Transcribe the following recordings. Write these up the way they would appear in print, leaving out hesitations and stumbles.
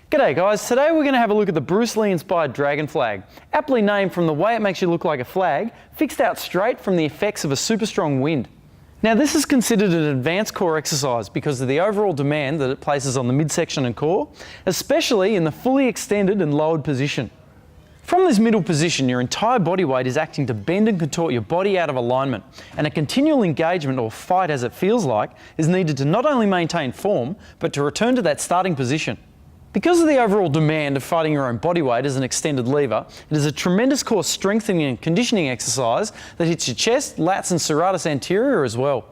G'day guys, today we're going to have a look at the Bruce Lee inspired dragon flag, aptly named from the way it makes you look like a flag, fixed out straight from the effects of a super strong wind. Now this is considered an advanced core exercise because of the overall demand that it places on the midsection and core, especially in the fully extended and lowered position. From this middle position, your entire body weight is acting to bend and contort your body out of alignment, and a continual engagement, or fight as it feels like, is needed to not only maintain form, but to return to that starting position. Because of the overall demand of fighting your own body weight as an extended lever, it is a tremendous core strengthening and conditioning exercise that hits your chest, lats and serratus anterior as well.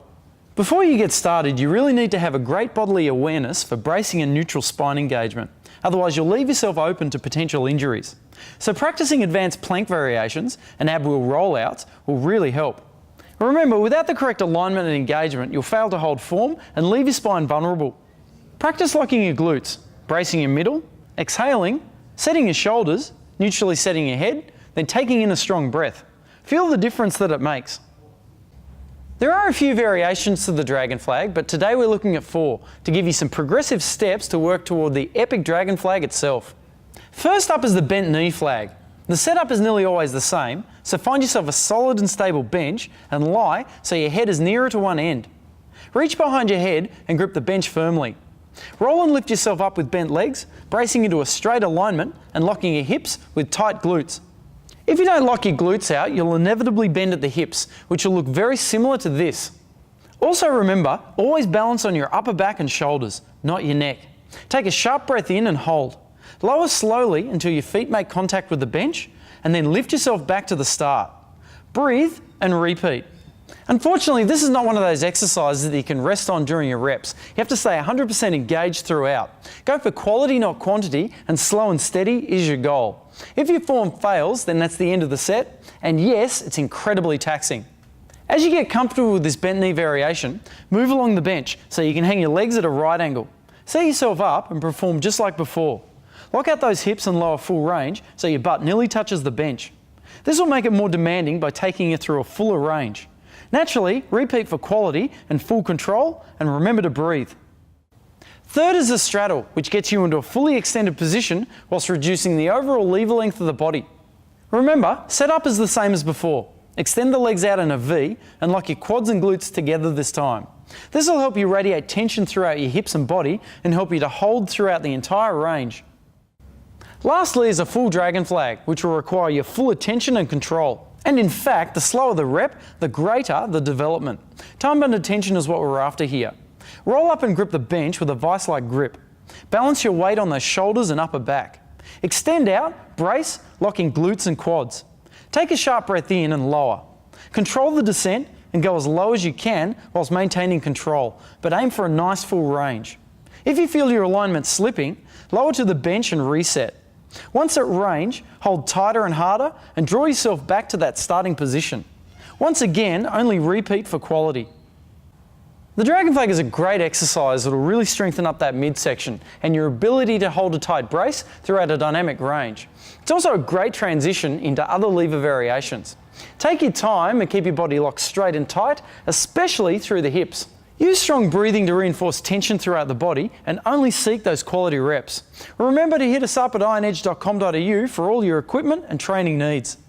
Before you get started, you really need to have a great bodily awareness for bracing and neutral spine engagement. Otherwise, you'll leave yourself open to potential injuries. So practicing advanced plank variations and ab wheel rollouts will really help. Remember, without the correct alignment and engagement, you'll fail to hold form and leave your spine vulnerable. Practice locking your glutes, bracing your middle, exhaling, setting your shoulders, neutrally setting your head, then taking in a strong breath. Feel the difference that it makes. There are a few variations to the dragon flag, but today we're looking at 4 to give you some progressive steps to work toward the epic dragon flag itself. First up is the bent knee flag. The setup is nearly always the same, so find yourself a solid and stable bench and lie so your head is nearer to one end. Reach behind your head and grip the bench firmly. Roll and lift yourself up with bent legs, bracing into a straight alignment and locking your hips with tight glutes. If you don't lock your glutes out, you'll inevitably bend at the hips, which will look very similar to this. Also remember, always balance on your upper back and shoulders, not your neck. Take a sharp breath in and hold. Lower slowly until your feet make contact with the bench, and then lift yourself back to the start. Breathe and repeat. Unfortunately, this is not one of those exercises that you can rest on during your reps. You have to stay 100% engaged throughout. Go for quality, not quantity, and slow and steady is your goal. If your form fails, then that's the end of the set, and yes, it's incredibly taxing. As you get comfortable with this bent knee variation, move along the bench so you can hang your legs at a right angle. Set yourself up and perform just like before. Lock out those hips and lower full range so your butt nearly touches the bench. This will make it more demanding by taking you through a fuller range. Naturally, repeat for quality and full control, and remember to breathe. Third is the straddle, which gets you into a fully extended position whilst reducing the overall lever length of the body. Remember, setup is the same as before. Extend the legs out in a V and lock your quads and glutes together this time. This will help you radiate tension throughout your hips and body and help you to hold throughout the entire range. Lastly is a full dragon flag, which will require your full attention and control. And in fact, the slower the rep, the greater the development. Time under tension is what we're after here. Roll up and grip the bench with a vice-like grip. Balance your weight on those shoulders and upper back. Extend out, brace, locking glutes and quads. Take a sharp breath in and lower. Control the descent and go as low as you can whilst maintaining control, but aim for a nice full range. If you feel your alignment slipping, lower to the bench and reset. Once at range, hold tighter and harder and draw yourself back to that starting position. Once again, only repeat for quality. The dragon flag is a great exercise that will really strengthen up that midsection and your ability to hold a tight brace throughout a dynamic range. It's also a great transition into other lever variations. Take your time and keep your body locked straight and tight, especially through the hips. Use strong breathing to reinforce tension throughout the body and only seek those quality reps. Remember to hit us up at ironedge.com.au for all your equipment and training needs.